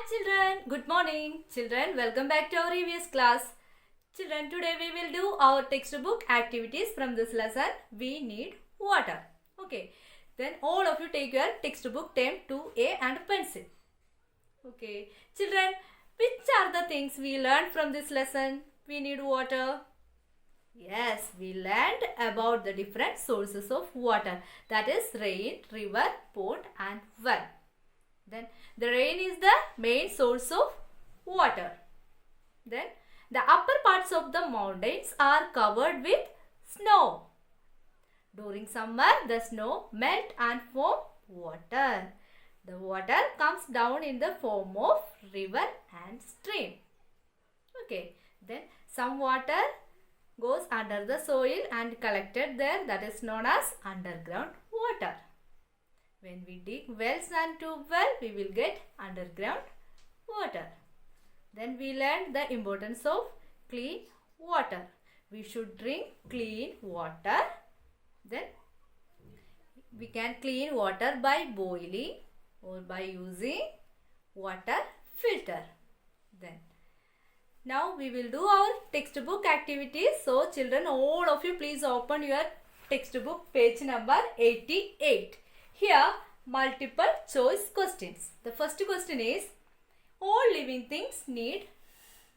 children, good morning. Children, welcome back to our previous class. Children, today we will do our textbook activities from this lesson. We need water. Okay. Then all of you take your textbook term 2A and pencil. Okay. Children, which are the things we learned from this lesson? We need water. Yes, we learned about the different sources of water. That is rain, river, pond and well. Then the rain is the main source of water. Then the upper parts of the mountains are covered with snow. During summer, the snow melt and form water. The water comes down in the form of river and stream. Okay. Then some water goes under the soil and collected there, that is known as underground water. When we dig wells and tube well, we will get underground water. Then we learned the importance of clean water. We should drink clean water. Then we can clean water by boiling or by using water filter. Then now we will do our textbook activities. So children, all of you please open your textbook page number 88. Here multiple choice questions. The first question is, all living things need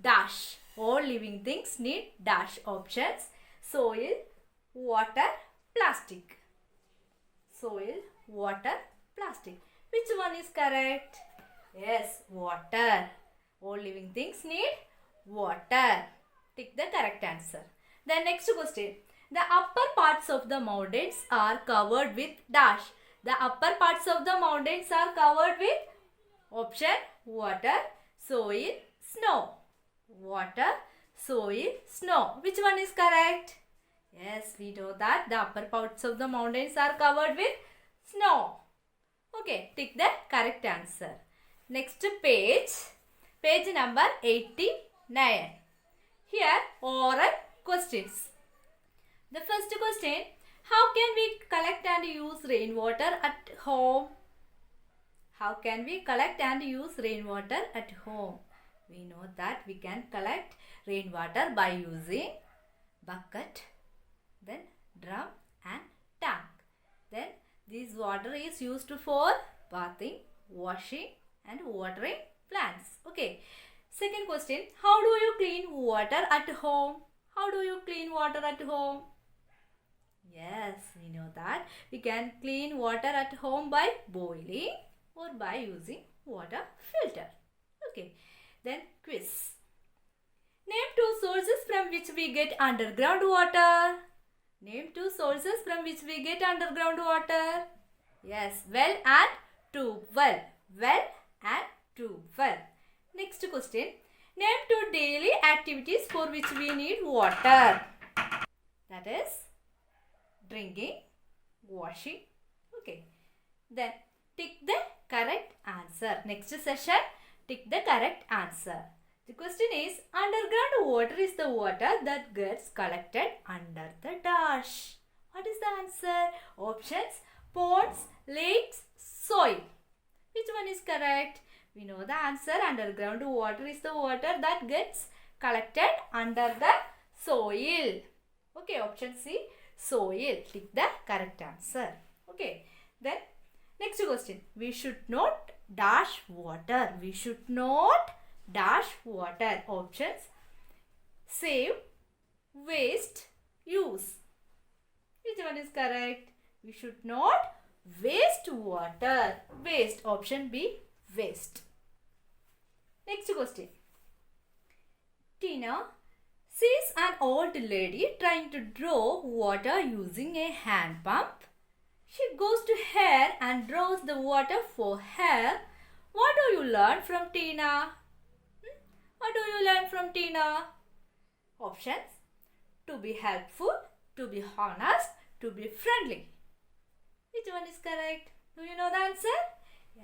dash. All living things need dash. Options: soil, water, plastic. Soil, water, plastic. Which one is correct? Yes, water. All living things need water. Tick the correct answer. The next question. The upper parts of the mountains are covered with dash. The upper parts of the mountains are covered with option: water, soil, snow. Water, soil, snow. Which one is correct? Yes, we know that the upper parts of the mountains are covered with snow. Okay, tick the correct answer. Next page, page number 89. Here, oral questions. The first question: how can we collect and use rainwater at home? How can we collect and use rainwater at home? We know that we can collect rainwater by using bucket, then drum and tank. Then this water is used for bathing, washing and watering plants. Okay. Second question: how do you clean water at home? How do you clean water at home? Yes, we know that we can clean water at home by boiling or by using water filter. Okay. Then quiz. Name two sources from which we get underground water. Name two sources from which we get underground water. Yes, well and tube well. Well and tube well. Next question. Name two daily activities for which we need water. That is drinking, washing. Okay. Then tick the correct answer. Next session, tick the correct answer. The question is, underground water is the water that gets collected under the dash. What is the answer? Options: ponds, lakes, soil. Which one is correct? We know the answer. Underground water is the water that gets collected under the soil. Okay, option C, soil. Tick the correct answer. Okay. Then next question. We should not dash water. We should not dash water. Options: save, waste, use. Which one is correct? We should not waste water. Waste. Option B, waste. Next question. Tina sees an old lady trying to draw water using a hand pump. She goes to her and draws the water for her. What do you learn from Tina? What do you learn from Tina? Options: to be helpful, to be honest, to be friendly. Which one is correct? Do you know the answer?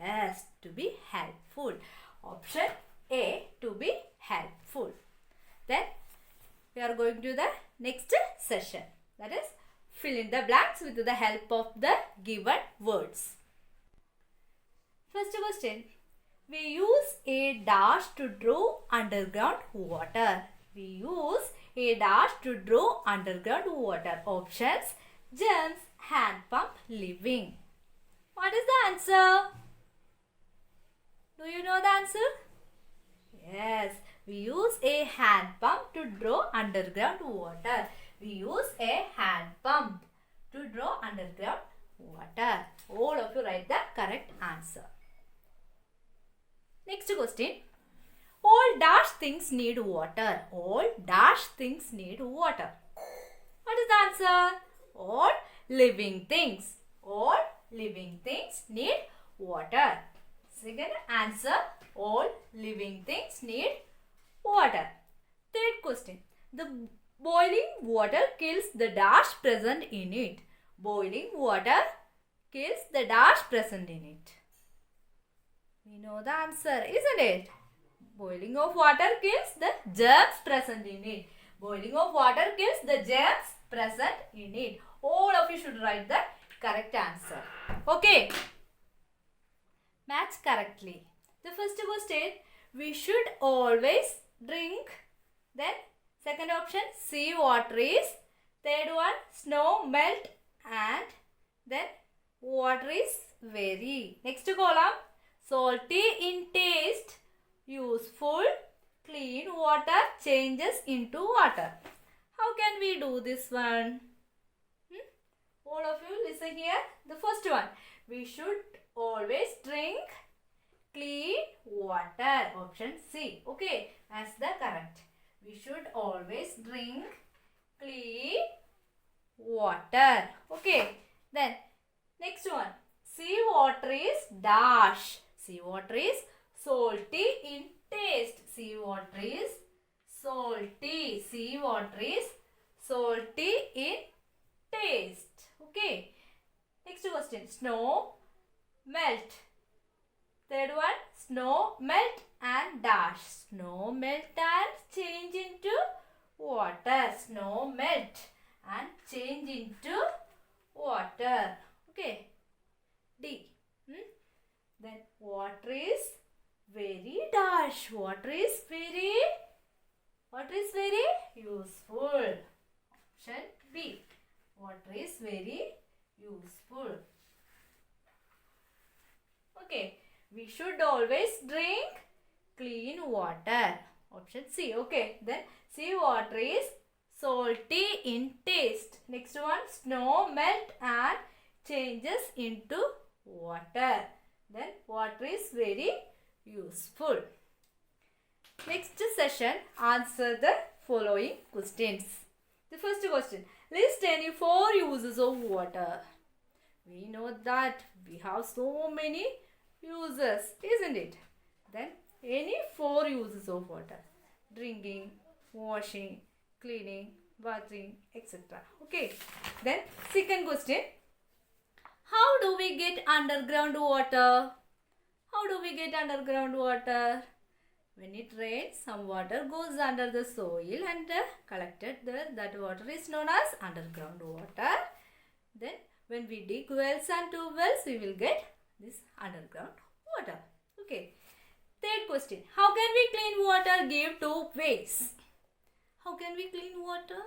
Yes, to be helpful. Option A, to be helpful. Then we are going to the next session. That is, fill in the blanks with the help of the given words. First question. We use a dash to draw underground water. We use a dash to draw underground water. Options: gems, hand pump, living. What is the answer? Do you know the answer? Yes, we use a hand pump to draw underground water. We use a hand pump to draw underground water. All of you write the correct answer. Next question. All dash things need water. All dash things need water. What is the answer? All living things. All living things need water. Second answer. All living things need water. Third question. The boiling water kills the dash present in it. Boiling water kills the dash present in it. We know the answer, isn't it? Boiling of water kills the germs present in it. Boiling of water kills the germs present in it. All of you should write the correct answer. Okay. Match correctly. The first question, we should always drink. Then second option, sea water is. Third one, snow melt. And then water is very. Next column, salty in taste, useful, clean water changes into water. How can we do this one? All of you listen here. The first one, we should always drink clean water. Option C. Okay, that's the correct. We should always drink clean water. Okay, then next one, sea water is dash. Sea water is salty in taste. Sea water is salty. Sea water is salty in taste. Okay. Next question. Snow melt. Third one. Snow melt and dash. Snow melt and change into water. Snow melt and change into water. Okay. D. Then water is very dash. Water is very useful. Option B. Water is very useful. Okay. We should always drink clean water. Option C. Okay. Then sea water is salty in taste. Next one, snow melt and changes into water. Then water is very useful. Next session, answer the following questions. The first question, list any 4 uses of water. We know that we have so many uses, isn't it? Then any 4 uses of water. Drinking, washing, cleaning, bathing, etc. Okay. Then second question, how do we get underground water? How do we get underground water? When it rains, some water goes under the soil and collected there. That water is known as underground water. Then when we dig wells and tube wells, we will get this underground water. Okay. Third question, how can we clean water? Give 2 ways. How can we clean water?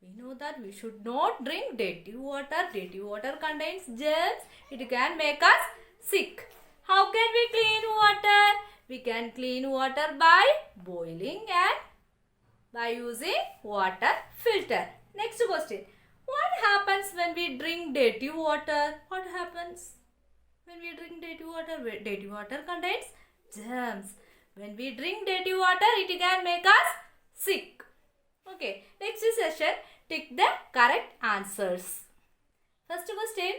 We know that we should not drink dirty water. Dirty water contains germs. It can make us sick. How can we clean water? We can clean water by boiling and by using water filter. Next question. What happens when we drink dirty water? What happens when we drink dirty water? Dirty water contains germs. When we drink dirty water, it can make us sick. Okay. Next session, tick the correct answers. First question.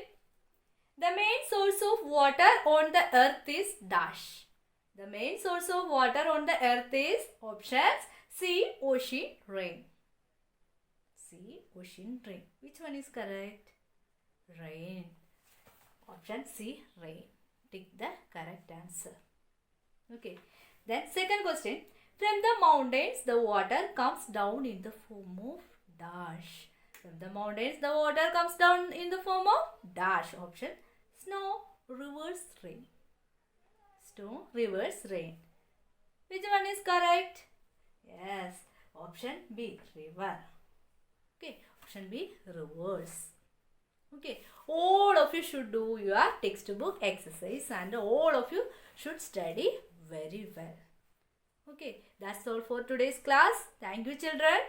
The main source of water on the earth is dash. The main source of water on the earth is options sea, ocean, rain. Sea, ocean, rain. Which one is correct? Rain. Option C, rain. Tick the correct answer. Okay. Then second question. From the mountains, the water comes down in the form of dash. From the mountains, the water comes down in the form of dash. Option snow, rivers, rain. Stone reverse rain. Which one is correct? Yes, option B, river. Okay, option B, reverse. Okay, all of you should do your textbook exercise and all of you should study very well. Okay, that's all for today's class. Thank you, children.